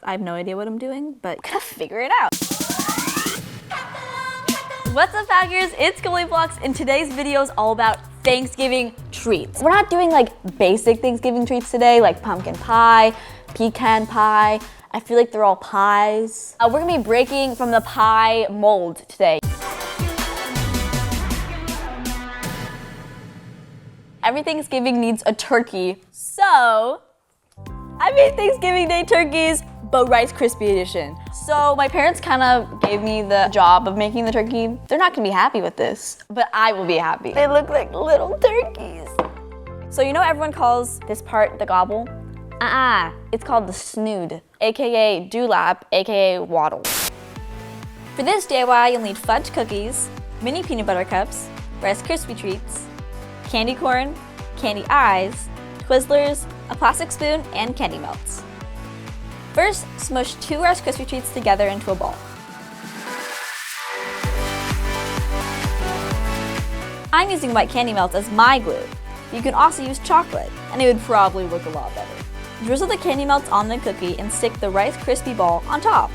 I have no idea what I'm doing, but gotta figure it out. What's up, Packers? It's GoldieBlox, and today's video is all about Thanksgiving treats. We're not doing like basic Thanksgiving treats today, like pumpkin pie, pecan pie. I feel like they're all pies. We're gonna be breaking from the pie mold today. Every Thanksgiving needs a turkey, so I made Thanksgiving Day turkeys, but Rice Krispy edition. So my parents kind of gave me the job of making the turkey. They're not gonna be happy with this, but I will be happy. They look like little turkeys. So you know everyone calls this part the gobble? It's called the snood, AKA dewlap, AKA waddle. For this DIY, you'll need fudge cookies, mini peanut butter cups, Rice Krispy treats, candy corn, candy eyes, Twizzlers, a plastic spoon, and candy melts. First, smush 2 Rice Krispy treats together into a ball. I'm using white candy melts as my glue. You can also use chocolate, and it would probably look a lot better. Drizzle the candy melts on the cookie and stick the Rice Krispy ball on top.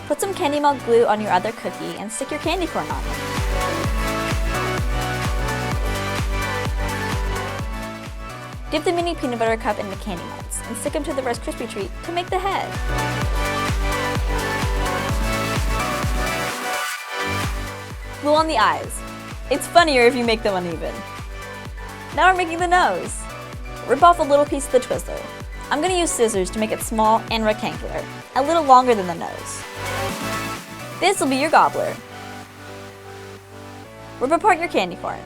Put some candy melt glue on your other cookie and stick your candy corn on. Dip the mini peanut butter cup in the candy melts and stick them to the Rice Krispy treat to make the head. Glue on the eyes. It's funnier if you make them uneven. Now we're making the nose. Rip off a little piece of the Twizzler. I'm gonna use scissors to make it small and rectangular, a little longer than the nose. This will be your gobbler. Rip apart your candy corn.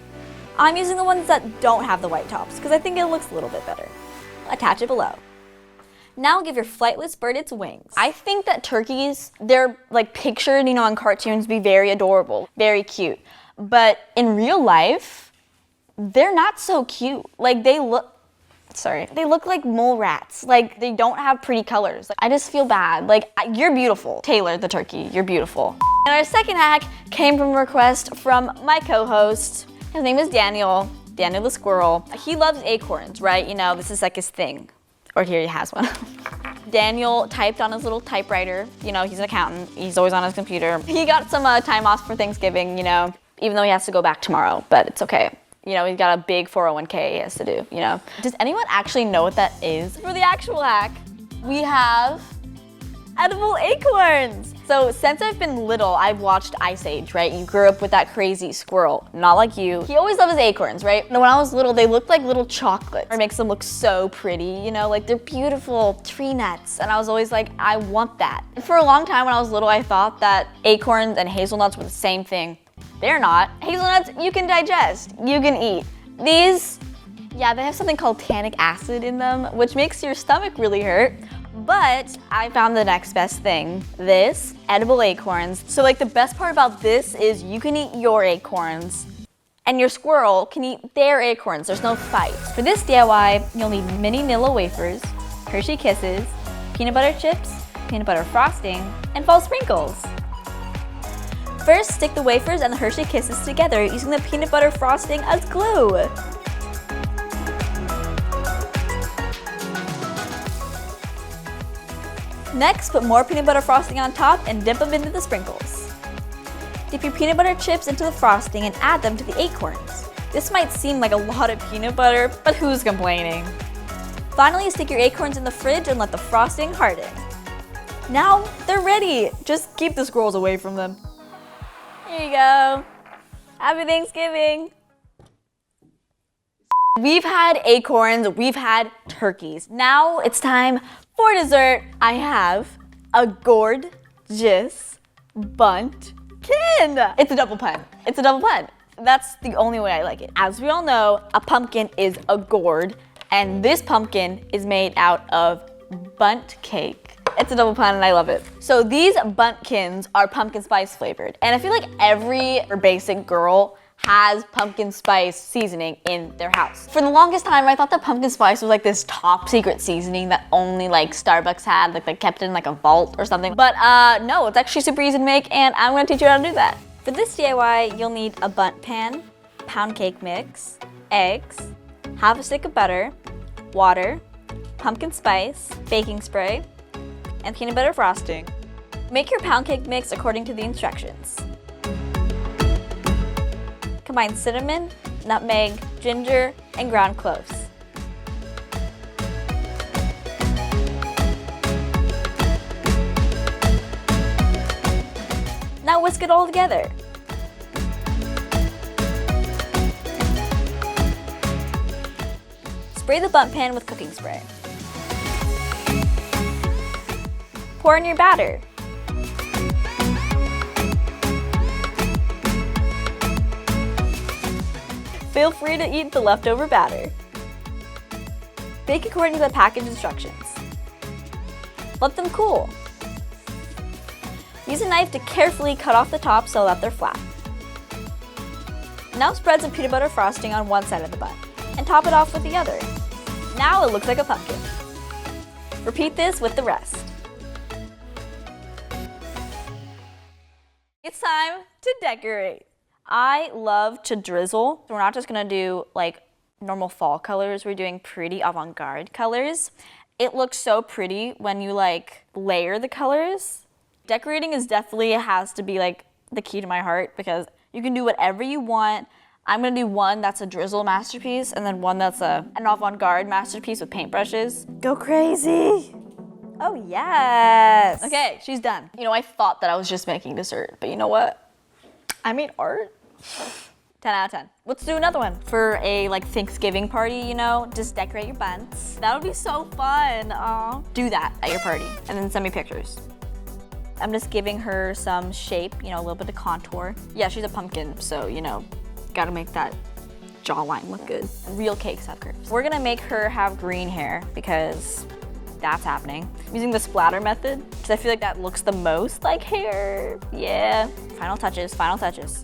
I'm using the ones that don't have the white tops because I think it looks a little bit better. Attach it below. Now give your flightless bird its wings. I think that turkeys, they're like pictured, on cartoons, be very adorable, very cute. But in real life, they're not so cute. Like they look like mole rats. Like they don't have pretty colors. I just feel bad. Like you're beautiful. Taylor the turkey, you're beautiful. And our second hack came from a request from my co-host. His name is Daniel the squirrel. He loves acorns, right? This is like his thing. Or here he has one. Daniel typed on his little typewriter. He's an accountant. He's always on his computer. He got some time off for Thanksgiving, even though he has to go back tomorrow, but it's okay. He's got a big 401k he has to do, Does anyone actually know what that is? For the actual hack, we have edible acorns. So since I've been little, I've watched Ice Age, right? You grew up with that crazy squirrel, not like you. He always loved his acorns, right? And when I was little, they looked like little chocolates. It makes them look so pretty, like they're beautiful tree nuts. And I was always like, I want that. And for a long time when I was little, I thought that acorns and hazelnuts were the same thing. They're not. Hazelnuts, you can digest, you can eat. These, they have something called tannic acid in them, which makes your stomach really hurt. But I found the next best thing, this edible acorns. So like the best part about this is you can eat your acorns and your squirrel can eat their acorns. There's no fight. For this DIY, you'll need mini Nilla wafers, Hershey Kisses, peanut butter chips, peanut butter frosting, and fall sprinkles. First, stick the wafers and the Hershey Kisses together using the peanut butter frosting as glue. Next, put more peanut butter frosting on top and dip them into the sprinkles. Dip your peanut butter chips into the frosting and add them to the acorns. This might seem like a lot of peanut butter, but who's complaining? Finally, stick your acorns in the fridge and let the frosting harden. Now, they're ready. Just keep the squirrels away from them. Here you go. Happy Thanksgiving. We've had acorns, we've had turkeys. Now it's time for dessert. I have a gorgeous buntkin. It's a double pun. It's a double pun. That's the only way I like it. As we all know, a pumpkin is a gourd, and this pumpkin is made out of bunt cake. It's a double pun and I love it. So these buntkins are pumpkin spice flavored, and I feel like every basic girl has pumpkin spice seasoning in their house. For the longest time, I thought that pumpkin spice was like this top secret seasoning that only like Starbucks had, like they kept it in like a vault or something. But no, it's actually super easy to make, and I'm gonna teach you how to do that. For this DIY, you'll need a bundt pan, pound cake mix, eggs, half a stick of butter, water, pumpkin spice, baking spray, and peanut butter frosting. Make your pound cake mix according to the instructions. Combine cinnamon, nutmeg, ginger, and ground cloves. Now whisk it all together. Spray the bundt pan with cooking spray. Pour in your batter. Feel free to eat the leftover batter. Bake according to the package instructions. Let them cool. Use a knife to carefully cut off the top so that they're flat. Now spread some peanut butter frosting on one side of the bun and top it off with the other. Now it looks like a pumpkin. Repeat this with the rest. It's time to decorate. I love to drizzle. We're not just gonna do like normal fall colors, we're doing pretty avant-garde colors. It looks so pretty when you like layer the colors. Decorating is definitely has to be like the key to my heart because you can do whatever you want. I'm gonna do one that's a drizzle masterpiece and then one that's an avant-garde masterpiece with paintbrushes. Go crazy! Oh yes! Okay, she's done. You know, I thought that I was just making dessert, but you know what? I made art. 10 out of 10. Let's do another one. For a like Thanksgiving party, you know, just decorate your buns. That would be so fun. Aw. Do that at your party and then send me pictures. I'm just giving her some shape, you know, a little bit of contour. Yeah, she's a pumpkin, so, you know, gotta make that jawline look good. Real cakes have curves. We're gonna make her have green hair because that's happening. I'm using the splatter method because I feel like that looks the most like hair. Yeah. Final touches, final touches.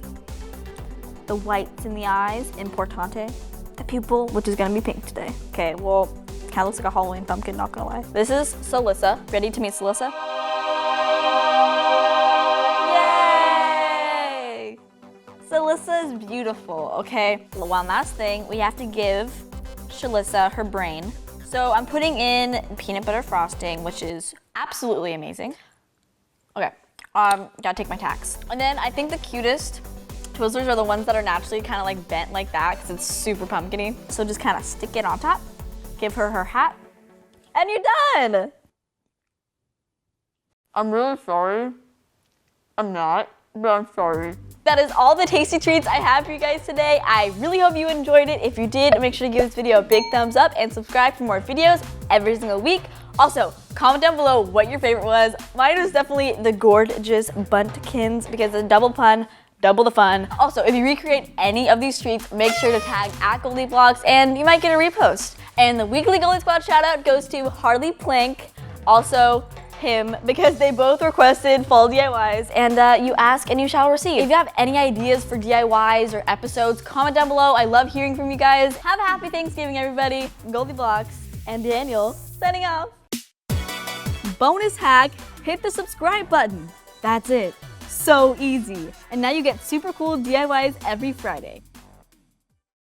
The whites in the eyes, importante. The pupil, which is gonna be pink today. Okay, well, kind of looks like a Halloween pumpkin, not gonna lie. This is Salissa. Ready to meet Salissa? Yay! Salissa is beautiful, okay? One last thing, we have to give Shalissa her brain. So I'm putting in peanut butter frosting, which is absolutely amazing. Okay, gotta take my tacks. And then I think the cutest Twizzlers are the ones that are naturally kind of like bent like that because it's super pumpkin-y. So just kind of stick it on top, give her her hat, and you're done. I'm really sorry. I'm not, but I'm sorry. That is all the tasty treats I have for you guys today. I really hope you enjoyed it. If you did, make sure to give this video a big thumbs up and subscribe for more videos every single week. Also, comment down below what your favorite was. Mine was definitely the gorgeous buntkins because it's a double pun, double the fun. Also, if you recreate any of these treats, make sure to tag @GoldieBlox and you might get a repost. And the weekly Goldie Squad shout out goes to Harley Plank, also him, because they both requested fall DIYs, and you ask and you shall receive. If you have any ideas for DIYs or episodes, comment down below. I love hearing from you guys. Have a happy Thanksgiving, everybody. GoldieBlox and Daniel signing off. Bonus hack, hit the subscribe button. That's it. So easy. And now you get super cool DIYs every Friday.